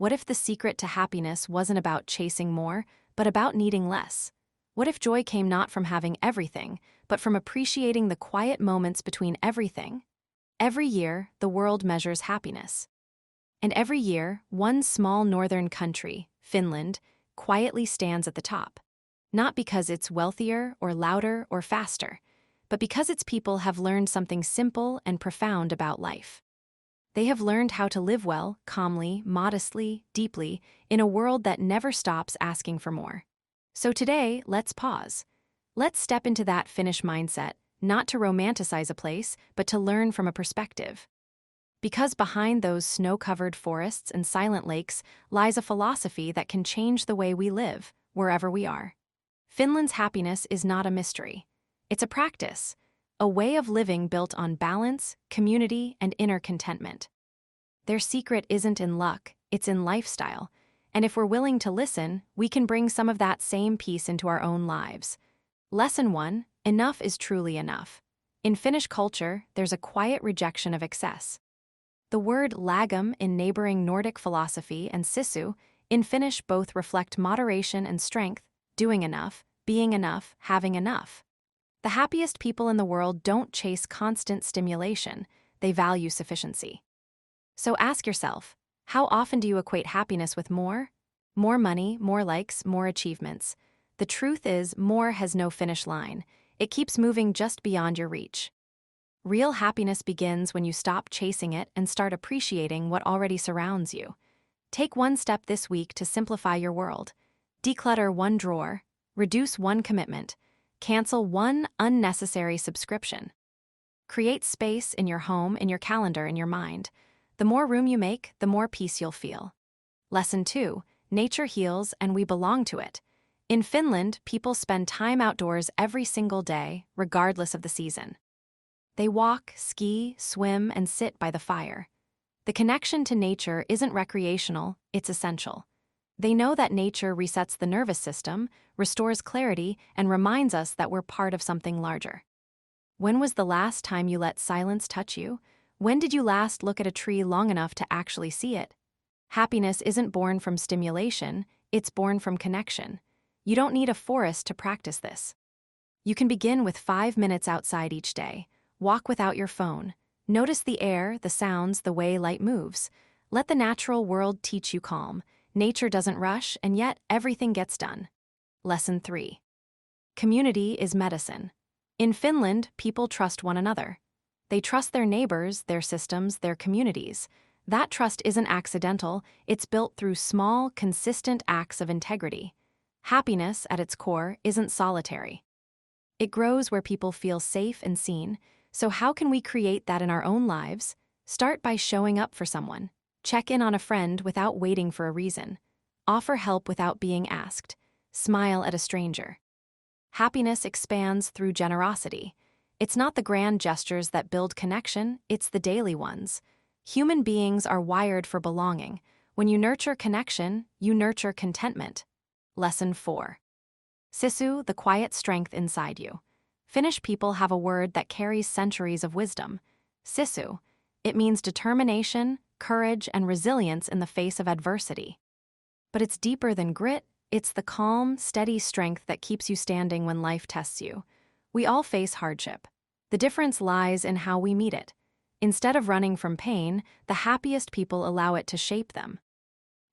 What if the secret to happiness wasn't about chasing more, but about needing less? What if joy came not from having everything, but from appreciating the quiet moments between everything? Every year, the world measures happiness. And every year, one small northern country, Finland, quietly stands at the top. Not because it's wealthier or louder or faster, but because its people have learned something simple and profound about life. They have learned how to live well, calmly, modestly, deeply, in a world that never stops asking for more. So today, let's pause. Let's step into that Finnish mindset, not to romanticize a place, but to learn from a perspective. Because behind those snow-covered forests and silent lakes lies a philosophy that can change the way we live, wherever we are. Finland's happiness is not a mystery. It's a practice, a way of living built on balance, community, and inner contentment. Their secret isn't in luck, it's in lifestyle, and if we're willing to listen, we can bring some of that same peace into our own lives. Lesson 1: Enough is truly enough. In Finnish culture, there's a quiet rejection of excess. The word lagom in neighboring Nordic philosophy and Sisu in Finnish both reflect moderation and strength, doing enough, being enough, having enough. The happiest people in the world don't chase constant stimulation, they value sufficiency. So ask yourself, how often do you equate happiness with more? More money, more likes, more achievements. The truth is, more has no finish line. It keeps moving just beyond your reach. Real happiness begins when you stop chasing it and start appreciating what already surrounds you. Take one step this week to simplify your world. Declutter one drawer, reduce one commitment, cancel one unnecessary subscription. Create space in your home, in your calendar, in your mind. The more room you make, the more peace you'll feel. Lesson 2: Nature heals and we belong to it. In Finland, people spend time outdoors every single day, regardless of the season. They walk, ski, swim, and sit by the fire. The connection to nature isn't recreational, it's essential. They know that nature resets the nervous system, restores clarity, and reminds us that we're part of something larger. When was the last time you let silence touch you? When did you last look at a tree long enough to actually see it? Happiness isn't born from stimulation, it's born from connection. You don't need a forest to practice this. You can begin with 5 minutes outside each day. Walk without your phone. Notice the air, the sounds, the way light moves. Let the natural world teach you calm. Nature doesn't rush, and yet everything gets done. Lesson 3: Community is medicine. In Finland, people trust one another. They trust their neighbors, their systems, their communities. That trust isn't accidental, it's built through small, consistent acts of integrity. Happiness, at its core, isn't solitary. It grows where people feel safe and seen. So how can we create that in our own lives? Start by showing up for someone. Check in on a friend without waiting for a reason. Offer help without being asked. Smile at a stranger. Happiness expands through generosity. It's not the grand gestures that build connection, it's the daily ones. Human beings are wired for belonging. When you nurture connection, you nurture contentment. Lesson 4: Sisu, the quiet strength inside you. Finnish people have a word that carries centuries of wisdom. Sisu. It means determination, courage, and resilience in the face of adversity. But it's deeper than grit, it's the calm, steady strength that keeps you standing when life tests you. We all face hardship. The difference lies in how we meet it. Instead of running from pain, the happiest people allow it to shape them.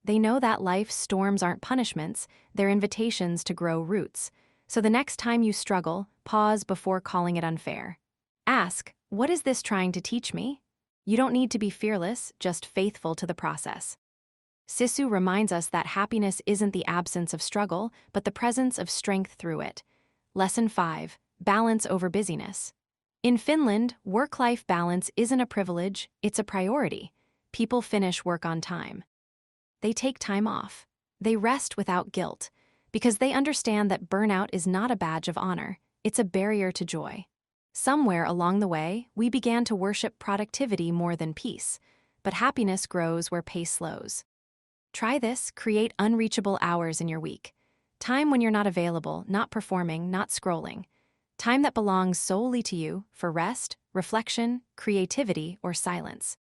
They know that life's storms aren't punishments, they're invitations to grow roots. So the next time you struggle, pause before calling it unfair. Ask, what is this trying to teach me? You don't need to be fearless, just faithful to the process. Sisu reminds us that happiness isn't the absence of struggle, but the presence of strength through it. Lesson 5: Balance over busyness. In Finland, work-life balance isn't a privilege, it's a priority. People finish work on time. They take time off. They rest without guilt, because they understand that burnout is not a badge of honor, it's a barrier to joy. Somewhere along the way, we began to worship productivity more than peace, but happiness grows where pace slows. Try this, create unreachable hours in your week. Time when you're not available, not performing, not scrolling. Time that belongs solely to you for rest, reflection, creativity, or silence.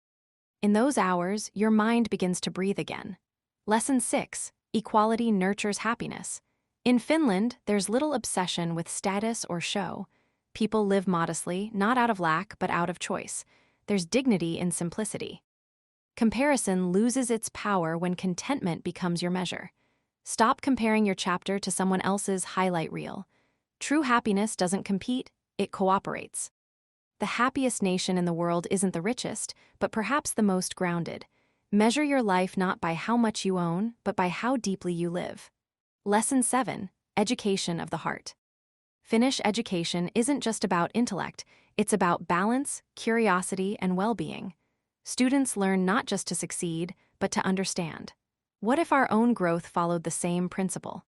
In those hours, your mind begins to breathe again. Lesson 6. Equality nurtures happiness. In Finland, there's little obsession with status or show. People live modestly, not out of lack, but out of choice. There's dignity in simplicity. Comparison loses its power when contentment becomes your measure. Stop comparing your chapter to someone else's highlight reel. True happiness doesn't compete, it cooperates. The happiest nation in the world isn't the richest, but perhaps the most grounded. Measure your life not by how much you own, but by how deeply you live. Lesson 7. Education of the heart. Finnish education isn't just about intellect, it's about balance, curiosity, and well-being. Students learn not just to succeed, but to understand. What if our own growth followed the same principle?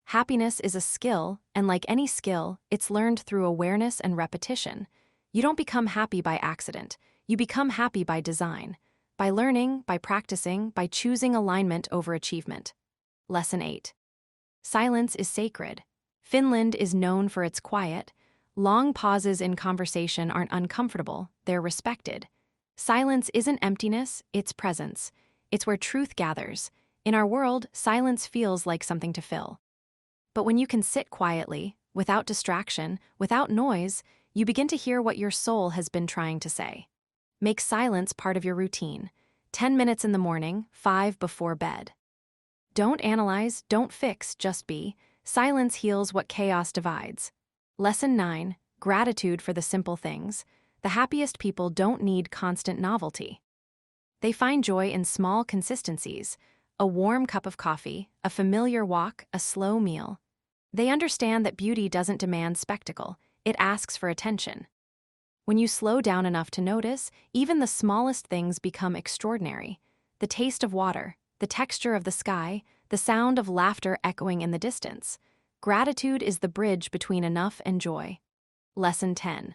Happiness is a skill, and like any skill, it's learned through awareness and repetition. You don't become happy by accident, you become happy by design. By learning, by practicing, by choosing alignment over achievement. Lesson 8. Silence is sacred. Finland is known for its quiet. Long pauses in conversation aren't uncomfortable, they're respected. Silence isn't emptiness, it's presence. It's where truth gathers. In our world, silence feels like something to fill. But when you can sit quietly, without distraction, without noise, you begin to hear what your soul has been trying to say. Make silence part of your routine. 10 minutes in the morning, 5 before bed. Don't analyze, don't fix, just be. Silence heals what chaos divides. Lesson 9. Gratitude for the simple things. The happiest people don't need constant novelty. They find joy in small consistencies. A warm cup of coffee, a familiar walk, a slow meal. They understand that beauty doesn't demand spectacle, it asks for attention. When you slow down enough to notice, even the smallest things become extraordinary. The taste of water, the texture of the sky, the sound of laughter echoing in the distance. Gratitude is the bridge between enough and joy. Lesson 10.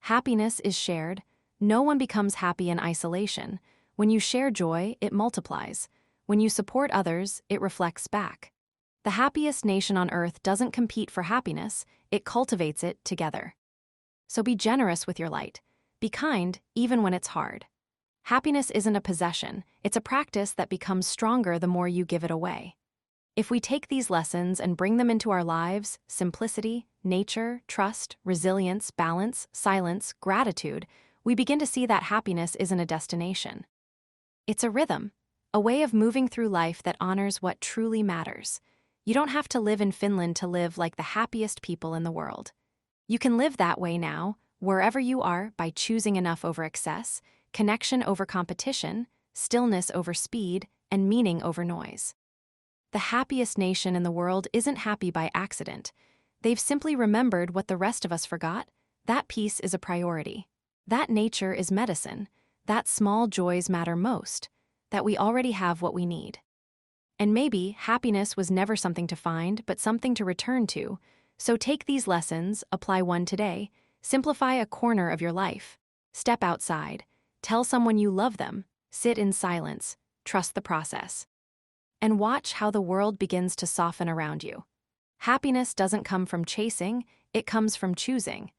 Happiness is shared. No one becomes happy in isolation. When you share joy, it multiplies. When you support others, it reflects back. The happiest nation on earth doesn't compete for happiness, it cultivates it together. So be generous with your light. Be kind, even when it's hard. Happiness isn't a possession, it's a practice that becomes stronger the more you give it away. If we take these lessons and bring them into our lives, simplicity, nature, trust, resilience, balance, silence, gratitude, we begin to see that happiness isn't a destination. It's a rhythm, a way of moving through life that honors what truly matters. You don't have to live in Finland to live like the happiest people in the world. You can live that way now, wherever you are, by choosing enough over excess, connection over competition, stillness over speed, and meaning over noise. The happiest nation in the world isn't happy by accident. They've simply remembered what the rest of us forgot. That peace is a priority. That nature is medicine. That small joys matter most. That we already have what we need. And maybe happiness was never something to find, but something to return to. So take these lessons, apply one today, simplify a corner of your life. Step outside. Tell someone you love them. Sit in silence. Trust the process. And watch how the world begins to soften around you. Happiness doesn't come from chasing, it comes from choosing.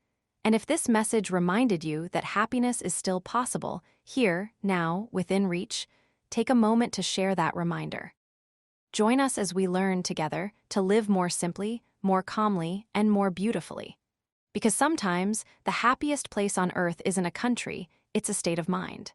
And if this message reminded you that happiness is still possible, here, now, within reach, take a moment to share that reminder. Join us as we learn together to live more simply, more calmly, and more beautifully. Because sometimes, the happiest place on earth isn't a country, it's a state of mind.